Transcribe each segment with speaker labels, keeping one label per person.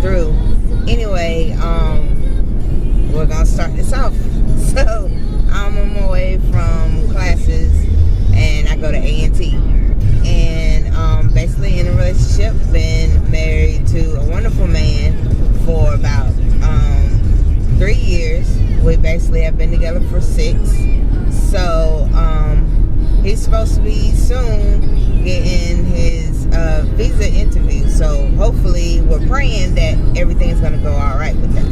Speaker 1: through. Anyway, we're gonna start this off. So I'm on my way from classes, and I go to A&T, and basically in a relationship. Been married to a wonderful man for about 3 years. We basically have been together for 6. So he's supposed to be soon getting his visa interview. So hopefully we're praying that everything is going to go all right with that.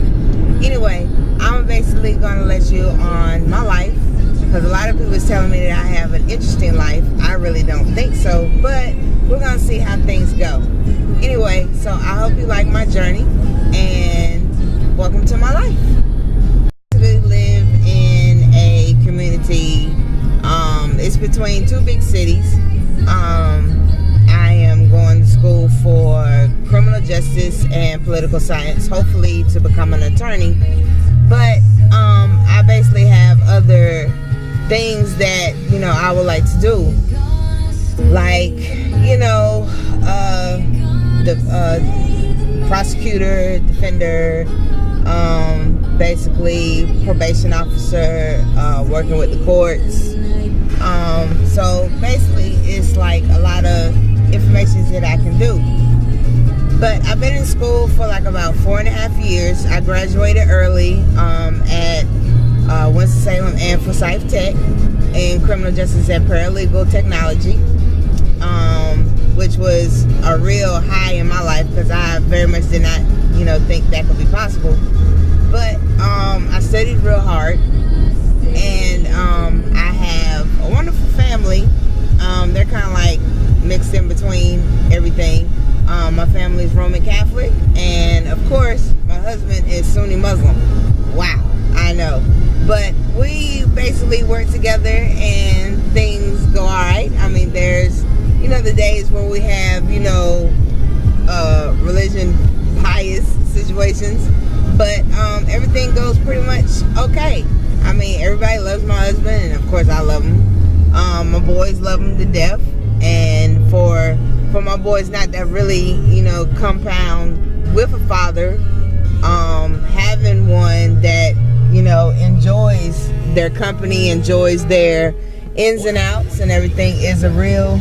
Speaker 1: Anyway, I'm basically going to let you on my life, because a lot of people is telling me that I have an interesting life. I really don't think so, but we're going to see how things go. Anyway, so I hope you like my journey, and welcome to my life. We live in a community. It's between 2 big cities. I am going to school for criminal justice and political science, hopefully to become an attorney. But I basically have other things that, I would like to do. Like, the prosecutor, defender, basically probation officer, working with the courts. So basically it's like a lot of information that I can do. But I've been in school for like about 4.5 years. I graduated early at Winston-Salem and Forsyth Tech in criminal justice and paralegal technology, which was a real high in my life, because I very much did not, think that could be possible. But I studied real hard, and I have a wonderful family. They're kind of like mixed in between everything. My family is Roman Catholic, and of course my husband is Sunni Muslim. Wow, I know. But we basically work together and things go alright. I mean, there's, the days where we have, religion bias situations, but everything goes pretty much okay. I mean, everybody loves my husband, and of course I love him. My boys love him to death, and for my boys not to really, compound with a father, having one that, enjoys their company, enjoys their ins and outs and everything is a real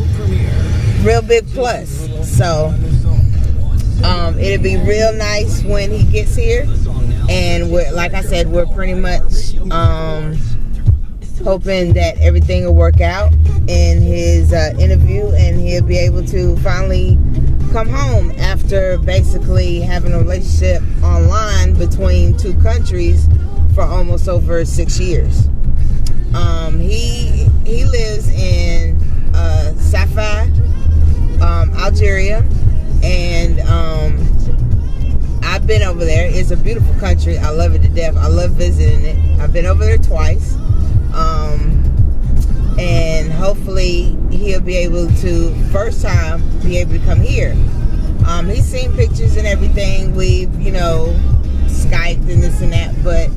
Speaker 1: big plus. So it'll be real nice when he gets here, and like I said, we're pretty much hoping that everything will work out in his interview, and he'll be able to finally come home after basically having a relationship online between 2 countries for almost over 6 years. He lives in Safa, Algeria, and I've been over there. It's a beautiful country. I love it to death. I love visiting it. I've been over there twice. And hopefully he'll be able to, first time, be able to come here. He's seen pictures and everything. We've, Skyped and this and that, but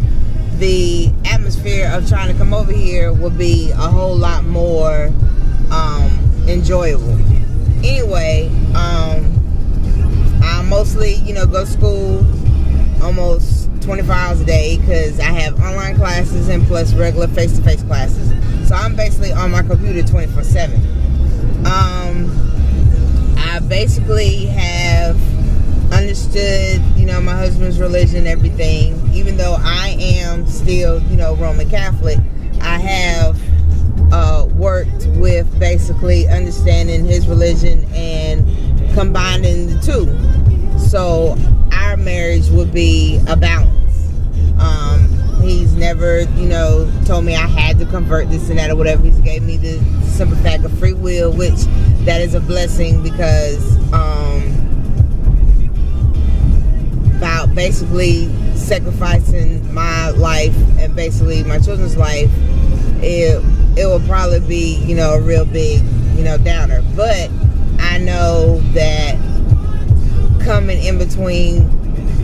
Speaker 1: the atmosphere of trying to come over here will be a whole lot more enjoyable. Anyway, I mostly, go to school almost 24 hours a day, because I have online classes and plus regular face-to-face classes. So I'm basically on my computer 24/7. I basically have understood, my husband's religion and everything. Even though I am still, Roman Catholic, I have worked with basically understanding his religion and combining the 2. So our marriage would be a balance. He's never, told me I had to convert this and that or whatever. He's gave me the simple fact of free will, which that is a blessing, because about basically sacrificing my life and basically my children's life, it will probably be, a real big, downer. But I know that coming in between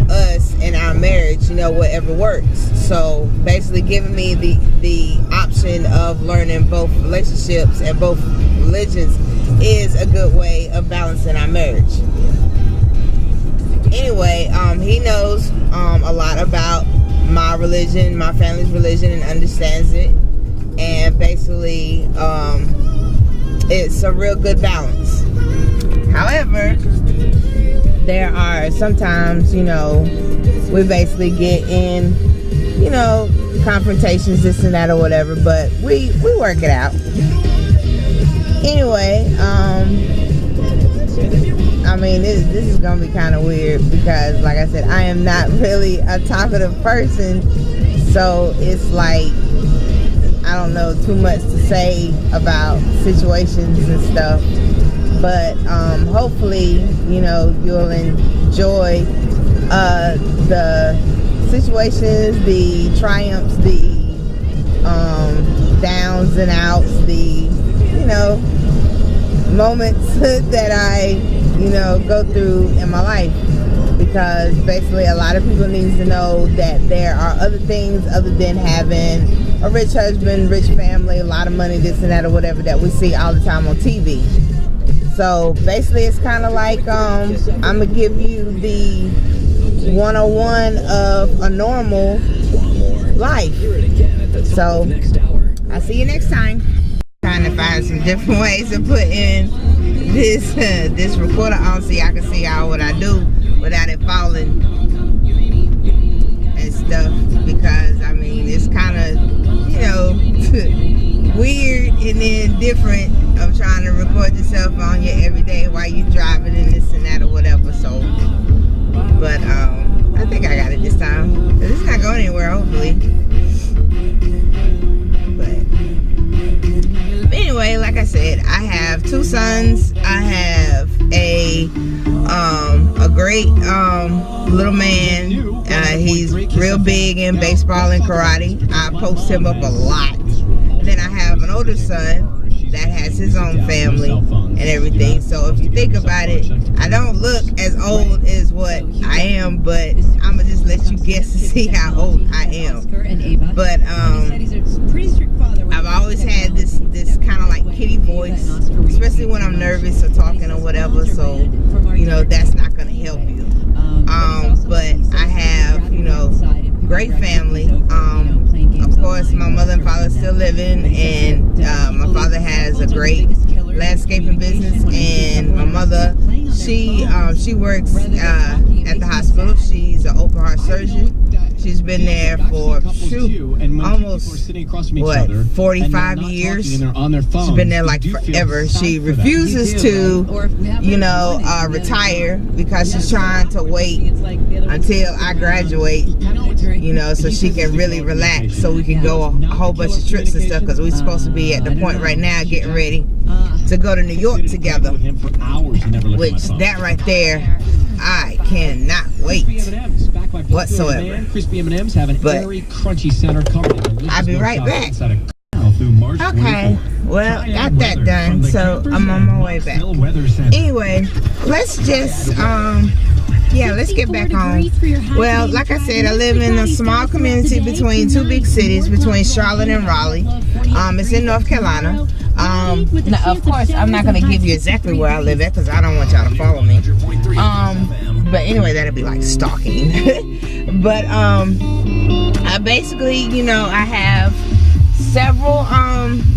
Speaker 1: us and our marriage, whatever works. So basically giving me the option of learning both relationships and both religions is a good way of balancing our marriage. Anyway, he knows a lot about my religion, my family's religion, and understands it. And basically, it's a real good balance. However, there are sometimes, you know, we basically get in, you know, confrontations, this and that or whatever, but we work it out. Anyway, I mean, this is gonna be kind of weird because, like I said, I am not really a talkative person, so it's like I don't know too much to say about situations and stuff. But hopefully, you know, you'll enjoy the situations, the triumphs, the downs and outs, the, you know, moments that I, you know, go through in my life. Because basically a lot of people need to know that there are other things other than having a rich husband, rich family, a lot of money, this and that or whatever that we see all the time on TV. So basically it's kind of like I'm gonna give you the 101 of a normal life. So I'll see you next time. Trying to find some different ways of putting this this recorder on so y'all can see what I do without it falling and stuff, because I mean it's kind of, you know, weird and then different of trying to record yourself on your everyday while you driving and this and that or whatever. So but I think I got it this time, because it's not going anywhere, hopefully. But anyway, like I said, I have 2 sons. I have a great little man. He's real big in baseball and karate. I post him up a lot. Then I have an older son that has his own family and everything. So if you think about it, I don't look as old as what I am, but I'm gonna just let you guess to see how old I am. But I've always had this kind of like kitty voice, especially when I'm nervous or talking or whatever. So you know that's not gonna help you. But I have, you know, great family. Of course, my mother and father are still living, and my father has a great landscaping business, and my mother, she works at the hospital. She's an open heart surgeon. She's been there for almost 45 years. She's been there like forever. She refuses to, you know, retire because she's trying to wait until I graduate, you know, so she can really relax, so we can go a whole bunch of trips and stuff, because we're supposed to be at the point right now getting ready to go to New York together, which that right there, I cannot wait whatsoever. But I'll be right back. Okay, well, got that done, so I'm on my way back. Anyway, let's just yeah, let's get back on. Well, like I said, I live in a small community between 2 big cities, between Charlotte and Raleigh. It's in North Carolina. Now, of course, I'm not going to give you exactly where I live at, because I don't want y'all to follow me. But anyway, that'll be like stalking. But I basically, you know, I have several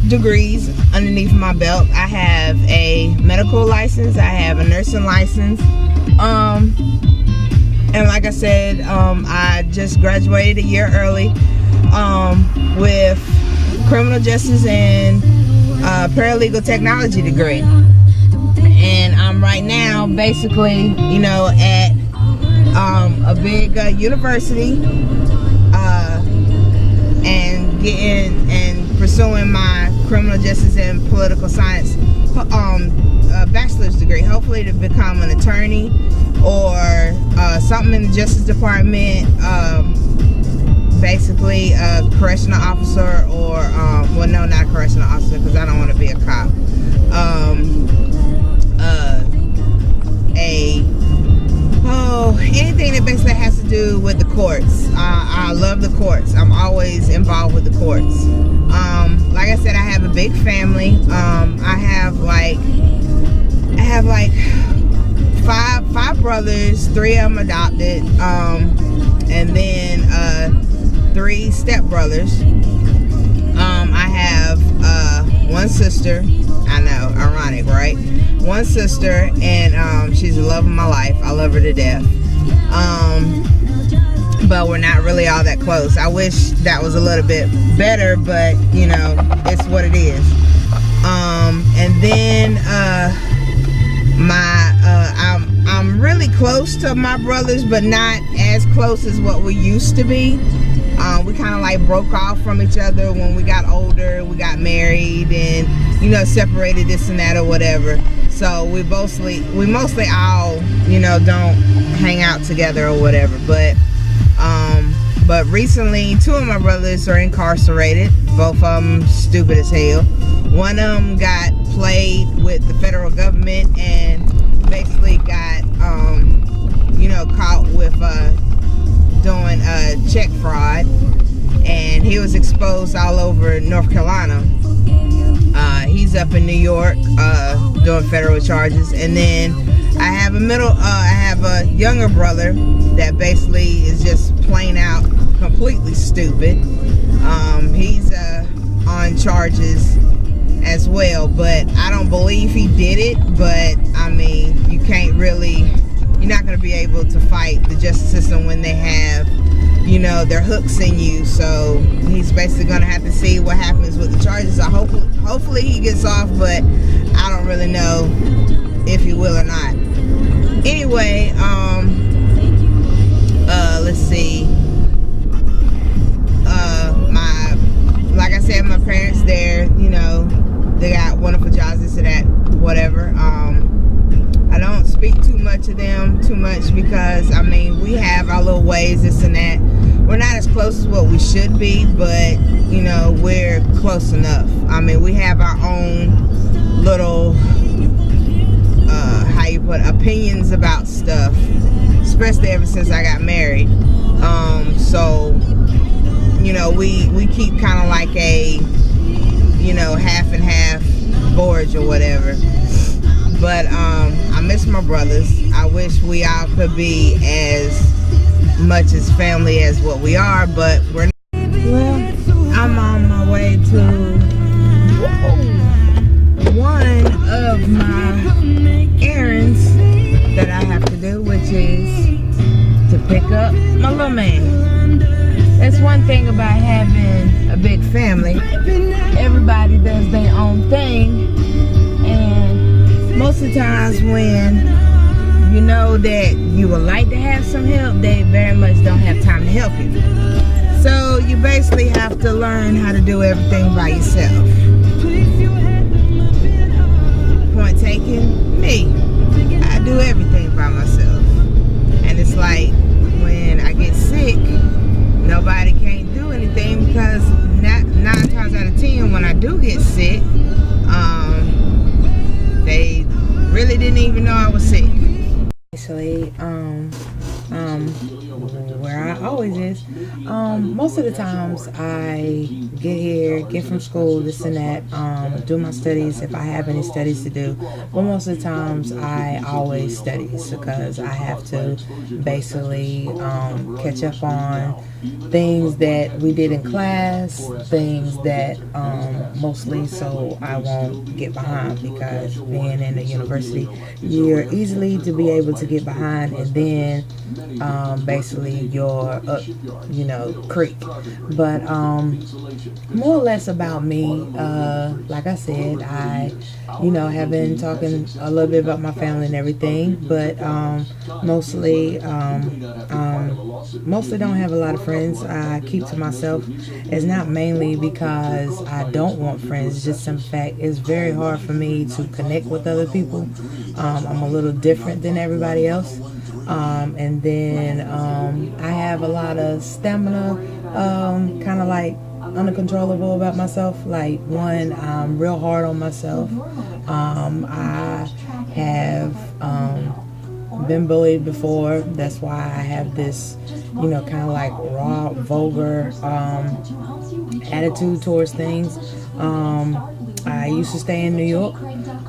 Speaker 1: degrees underneath my belt. I have a medical license. I have a nursing license. And like I said, I just graduated a year early with criminal justice and paralegal technology degree. And I'm right now basically, you know, at a big university and getting and pursuing my criminal justice and political science bachelor's degree, hopefully to become an attorney or something in the Justice Department, basically a correctional officer, or well, no, not a correctional officer, because I don't want to be a cop. Anything that basically has to do with the courts. I love the courts. I'm always involved with the courts. Like I said, I have a big family. I have like five brothers, 3 of them adopted, and then 3 stepbrothers. I have 1 sister. I know, ironic, right? 1 sister, and she's the love of my life. I love her to death. But we're not really all that close. I wish that was a little bit better, but you know, it's what it is. And then I'm really close to my brothers, but not as close as what we used to be. We kind of like broke off from each other when we got older. We got married and, you know, separated, this and that or whatever. So we mostly all, you know, don't hang out together or whatever. But recently 2 of my brothers are incarcerated. Both of them stupid as hell. One of them got played with the federal government and basically got, you know, caught with doing check fraud, and he was exposed all over North Carolina. He's up in New York doing federal charges. And then I have a younger brother that basically is just plain out completely stupid. He's on charges as well, but I don't believe he did it. But I mean, you're not going to be able to fight the justice system when they have, you know, their hooks in you. So he's basically going to have to see what happens with the charges. Hopefully he gets off, but I don't really know if he will or not. Anyway, let's see. Like I said, my parents, you know, they got wonderful jobs, this and that, whatever. I don't speak too much to them because, I mean, we have our little ways, this and that. We're not as close as what we should be, but, you know, we're close enough. I mean, we have our own little, how you put, opinions about stuff, especially ever since I got married. So, you know, we keep kind of like a, you know, half and half boards or whatever. But I miss my brothers. I wish we all could be as much as family as what we are, but we're not. Well, I'm on my way to one of my errands that I have to do, which is to pick up my little man. That's one thing about having a big family. Everybody does their own thing, and most of the times when you know that you would like to have some help, they very much don't have time to help you. So you basically have to learn how to do everything by yourself. Point taken, me. I do everything by myself. And it's like when I get sick, nobody can't do anything, because 9 times out of 10 when I do get sick, they really didn't even know I was sick. Actually, where I always is, most of the times I get from school, this and that, do my studies if I have any studies to do. But most of the times I always study because I have to basically catch up on things that we did in class, things that mostly so I won't get behind, because being in the university, you're easily to be able to get behind, and then basically you're up, you know, creek. But more or less about me, like I said, I, you know, have been talking a little bit about my family and everything, but mostly don't have a lot of friends. I keep to myself. It's not mainly because I don't want friends, it's just some fact it's very hard for me to connect with other people. I'm a little different than everybody else. And then I have a lot of stamina, kind of like uncontrollable about myself. Like, one, I'm real hard on myself. I have been bullied before. That's why I have this, you know, kind of like raw, vulgar attitude towards things. I used to stay in New York.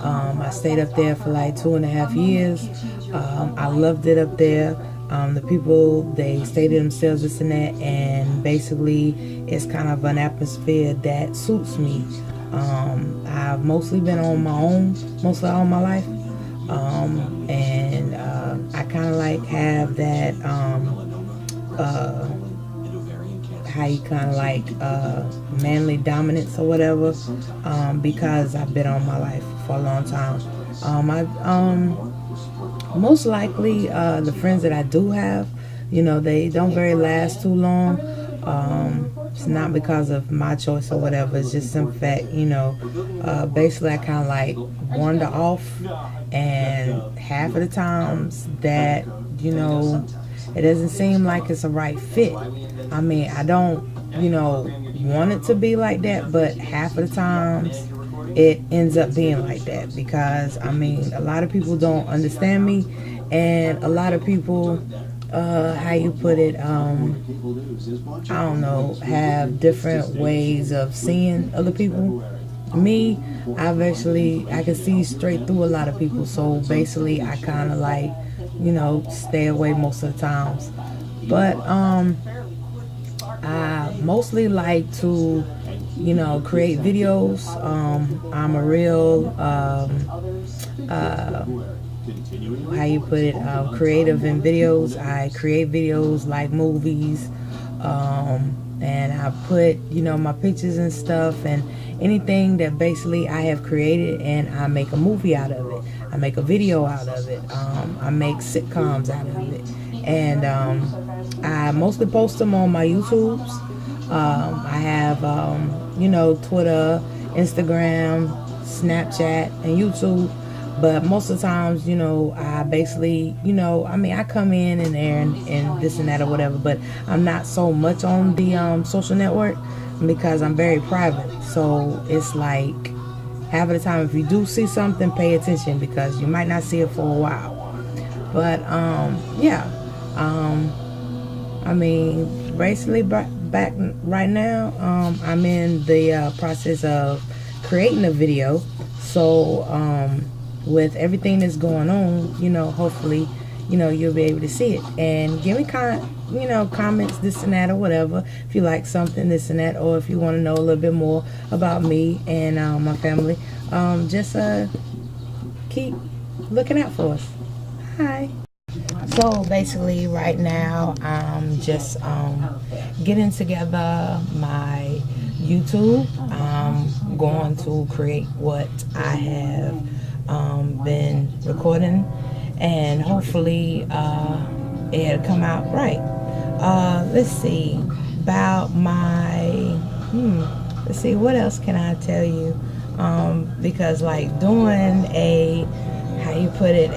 Speaker 1: I stayed up there for like 2.5 years. I loved it up there. The people, they stay to themselves, this and that, and basically it's kind of an atmosphere that suits me. I've mostly been on my own mostly all my life, and I kind of like have that how you kind of like manly dominance or whatever, because I've been on my life for a long time. Most likely the friends that I do have, you know, they don't very last too long. It's not because of my choice or whatever. It's just some fact, you know, basically I kind of like wander off, and half of the times that, you know, it doesn't seem like it's a right fit. I mean, I don't, you know, want it to be like that, but half of the times it ends up being like that, because I mean, a lot of people don't understand me, and a lot of people, how you put it, I don't know, have different ways of seeing other people. Me, I can see straight through a lot of people, so basically I kind of like, you know, stay away most of the times. But I mostly like to, you know, create videos. I'm a real how you put it, creative in videos. I create videos like movies, and I put, you know, my pictures and stuff, and anything that basically I have created, and I make a movie out of it. I make a video out of it. I make sitcoms out of it, and I mostly post them on my YouTubes. I have, you know, Twitter, Instagram, Snapchat, and YouTube. But most of the times, you know, I basically, you know, I mean, I come in and there and this and that or whatever, but I'm not so much on the social network, because I'm very private. So it's like, half of the time, if you do see something, pay attention, because you might not see it for a while. But yeah, I mean, basically back right now, I'm in the process of creating a video. So with everything that's going on, you know, hopefully, you know, you'll be able to see it, and give me you know, comments, this and that or whatever, if you like something, this and that, or if you want to know a little bit more about me and my family. Just keep looking out for us. Hi. So basically right now I'm just getting together my YouTube. I'm going to create what I have been recording, and hopefully it'll come out right. Let's see about my let's see, what else can I tell you, because like doing a, how you put it,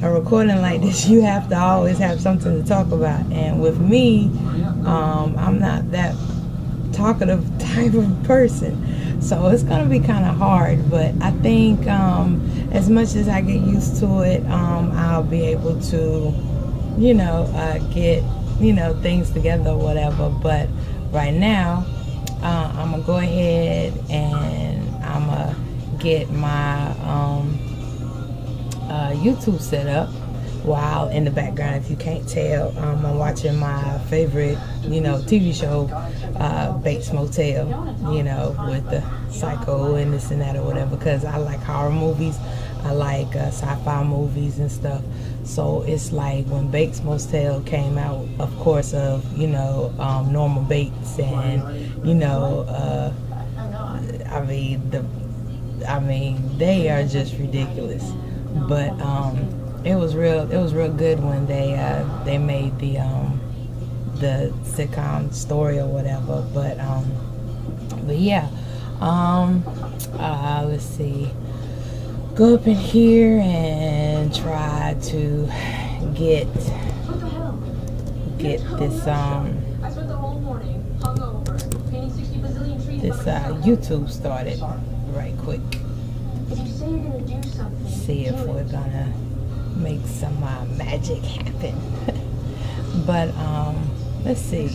Speaker 1: a recording like this, you have to always have something to talk about, and with me, I'm not that talkative type of person, so it's gonna be kind of hard. But I think as much as I get used to it, I'll be able to, you know, get, you know, things together or whatever. But right now, I'm gonna go ahead and I'm gonna get my YouTube set up, while in the background, if you can't tell, I'm watching my favorite, you know, TV show, Bates Motel, you know, with the psycho and this and that or whatever, because I like horror movies, I like sci-fi movies and stuff. So it's like when Bates Motel came out, of course, of, you know, Norma Bates, and, you know, I mean, they are just ridiculous. But it was real good when they made the sitcom story or whatever. But yeah, let's see, go up in here and try to get this YouTube started right quick. See if we're gonna make some magic happen. But let's see.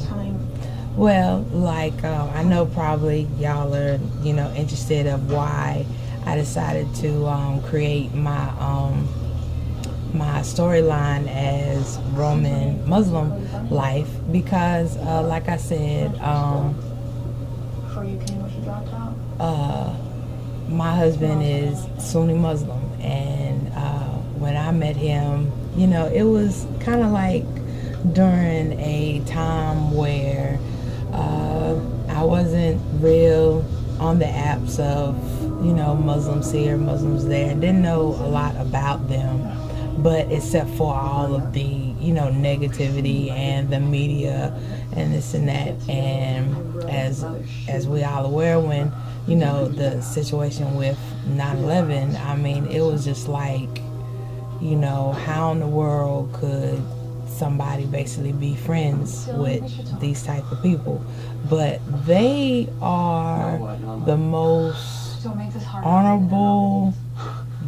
Speaker 1: Well, like I know probably y'all are, you know, interested of why I decided to create my storyline as Roman Muslim life because, like I said, my husband is Sunni Muslim, and when I met him, you know, it was kind of like during a time where I wasn't real on the apps of, you know, Muslims here, Muslims there. Didn't know a lot about them, but except for all of the, you know, negativity and the media and this and that. And as we all aware, when, you know, the situation with 9/11, I mean, it was just like, you know, how in the world could somebody basically be friends with these type of people? But they are the most honorable,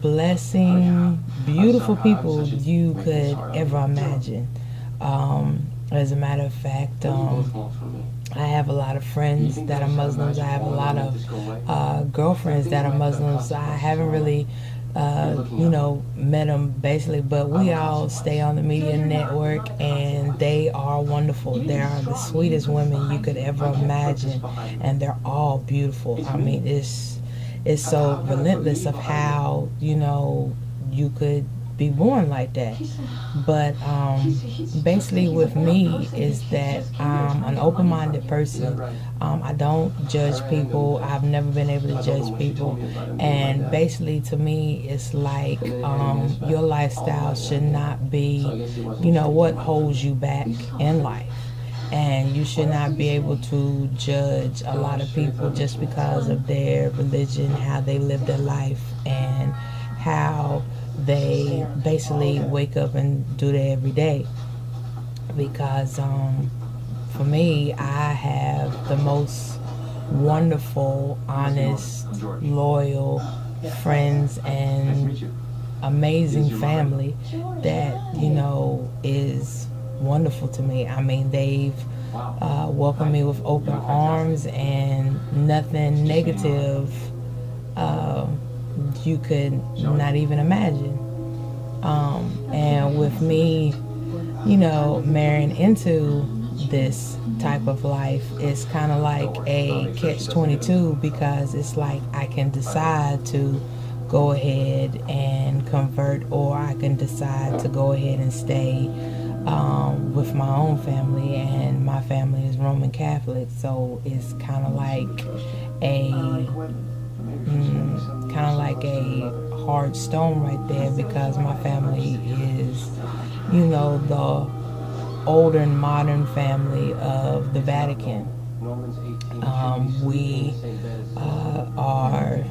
Speaker 1: blessing, beautiful people you could ever imagine. As a matter of fact, I have a lot of friends that are Muslims. I have a lot of girlfriends that are Muslims. I haven't really you know, met them basically, but we all stay on the media network, and they are wonderful. They are the sweetest women you could ever imagine, and they're all beautiful. I mean, it's so relentless of how, you know, you could be born like that. But basically with me is that I'm an open-minded person. I don't judge people. I've never been able to judge people. And basically to me, it's like your lifestyle should not be, you know, what holds you back in life. And you should not be able to judge a lot of people just because of their religion, how they live their life, and how they basically wake up and do that every day. Because for me, I have the most wonderful, honest, loyal friends and amazing family that, you know, is wonderful to me. I mean, they've welcomed me with open arms, and nothing negative you could not even imagine. And with me, you know, marrying into this type of life, it's kind of like a catch-22, because it's like I can decide to go ahead and convert, or I can decide to go ahead and stay with my own family, and my family is Roman Catholic, so it's kind of like a hard stone right there, because my family is, you know, the older and modern family of the Vatican. We are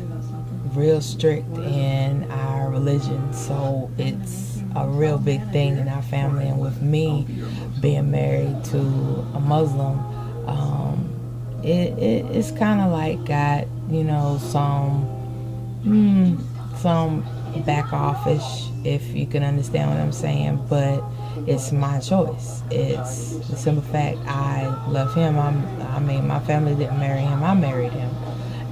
Speaker 1: real strict in our religion, so it's a real big thing in our family. And with me being married to a Muslim, it's kind of like got, you know, some back office, if you can understand what I'm saying, but it's my choice. It's the simple fact I love him. I mean, my family didn't marry him, I married him.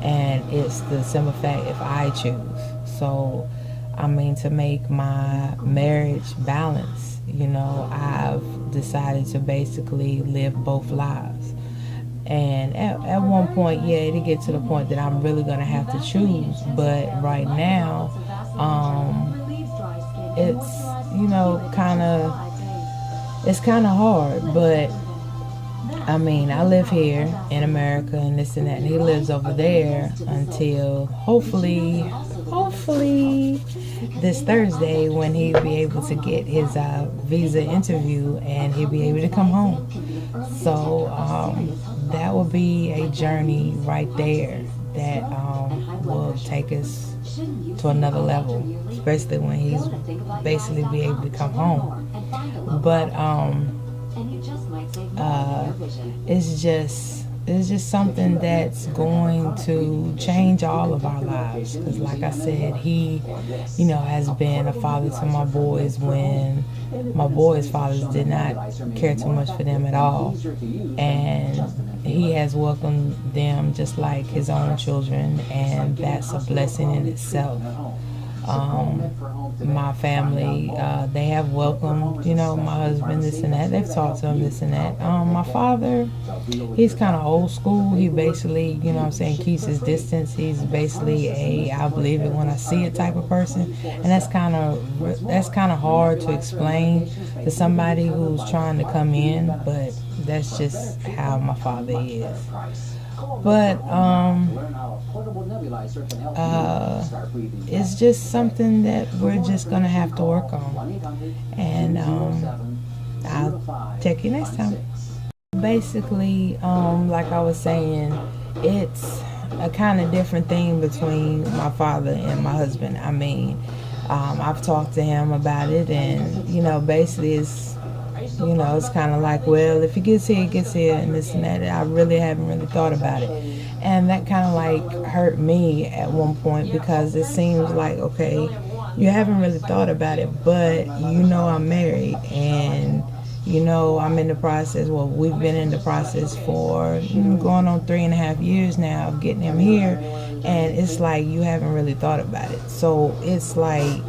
Speaker 1: And it's the simple fact if I choose. So, I mean, to make my marriage balance, you know, I've decided to basically live both lives. And at one point, yeah, it'll get to the point that I'm really going to have to choose. But right now, it's, you know, it's kind of hard. But, I mean, I live here in America and this and that, and he lives over there until hopefully this Thursday, when he'll be able to get his visa interview and he'll be able to come home. So that will be a journey right there that will take us to another level, especially when he's basically be able to come home. But
Speaker 2: it's just something that's going to change all of our lives. Because like I said, he, has been a father to my boys when my boys' fathers did not care too much for them at all. And he has welcomed them just like his own children, and that's a blessing in itself. My family, they have welcomed, my husband, this and that. They've talked to him, this and that. My father, he's kind of old school. He basically, keeps his distance. He's basically I believe it when I see it type of person. And that's kind of hard to explain to somebody who's trying to come in, but that's just how my father is. But it's just something that we're just gonna have to work on, and I'll check you next time. Basically, like I was saying, it's a kind of different thing between my father and my husband. I mean, I've talked to him about it, and basically it's kind of like, well, if he gets here, he gets here, and this and that. I really haven't really thought about it. And that kind of like hurt me at one point, because it seems like, okay, you haven't really thought about it, but I'm married, and I'm in the process. Well, we've been in the process for going on 3.5 years now of getting him here, and it's like you haven't really thought about it. So it's like,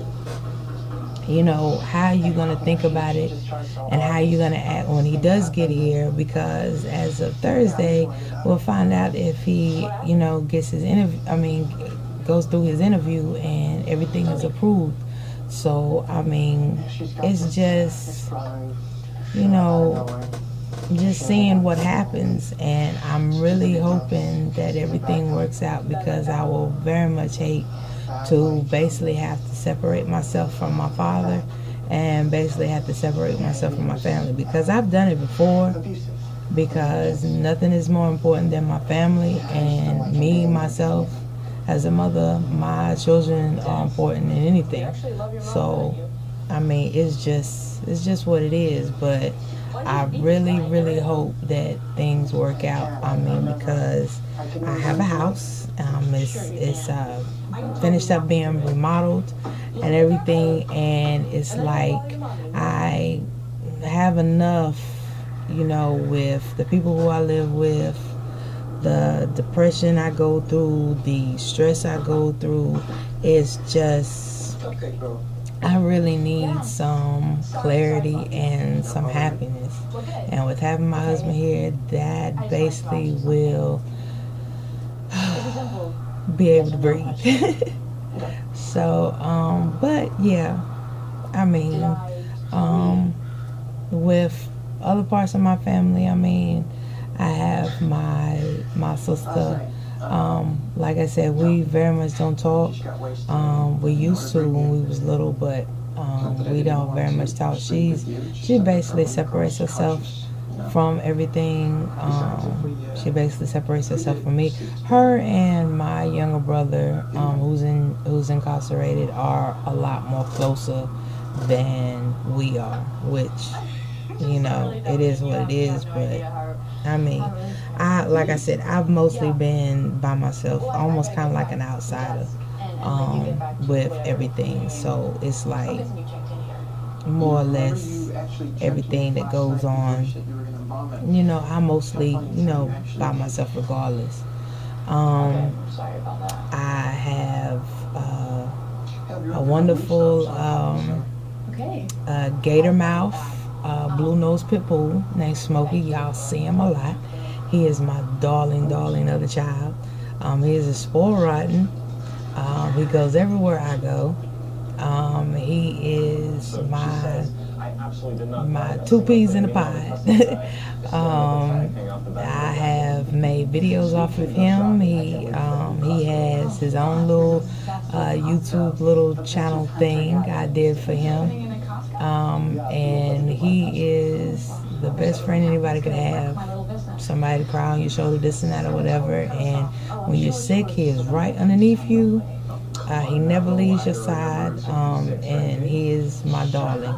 Speaker 2: how are you going to think about it, and how are you going to act when he does get here? Because as of Thursday, we'll find out if he, gets his interview, goes through his interview and everything is approved. So, it's just, just seeing what happens, and I'm really hoping that everything works out, because I will very much hate to basically have to separate myself from my father, and basically have to separate myself from my family, because I've done it before, because nothing is more important than my family, and me, myself, as a mother, my children are important than anything. So, it's just what it is, but I really, really hope that things work out. Because I have a house. It's finished up being remodeled and everything, and it's like I have enough, with the people who I live with, the depression I go through, the stress I go through. It's just, I really need some clarity and some happiness. And with having my husband here, that basically will be able to breathe. So, but yeah, with other parts of my family, I have my sister. Like I said, we very much don't talk. We used to when we was little, but we don't very much talk. She basically separates herself from everything. She basically separates herself from me. Her and my younger brother, who's incarcerated, are a lot more closer than we are, which, it is what it is. But like I said, I've mostly been by myself, almost kind of like an outsider, with everything. So it's like more or less everything that goes on, I mostly, by myself regardless. I have a wonderful gator mouth, blue nose pit bull named Smokey. Y'all see him a lot. He is my darling other child. He is a spoiled rotten. He goes everywhere I go. He is my two peas in a pod. I have made videos off of him. He has his own little YouTube little channel thing I did for him. And he is the best friend anybody could have. Somebody to cry on your shoulder, this and that or whatever. And when you're sick, he is right underneath you. He never leaves your side, and he is my darling.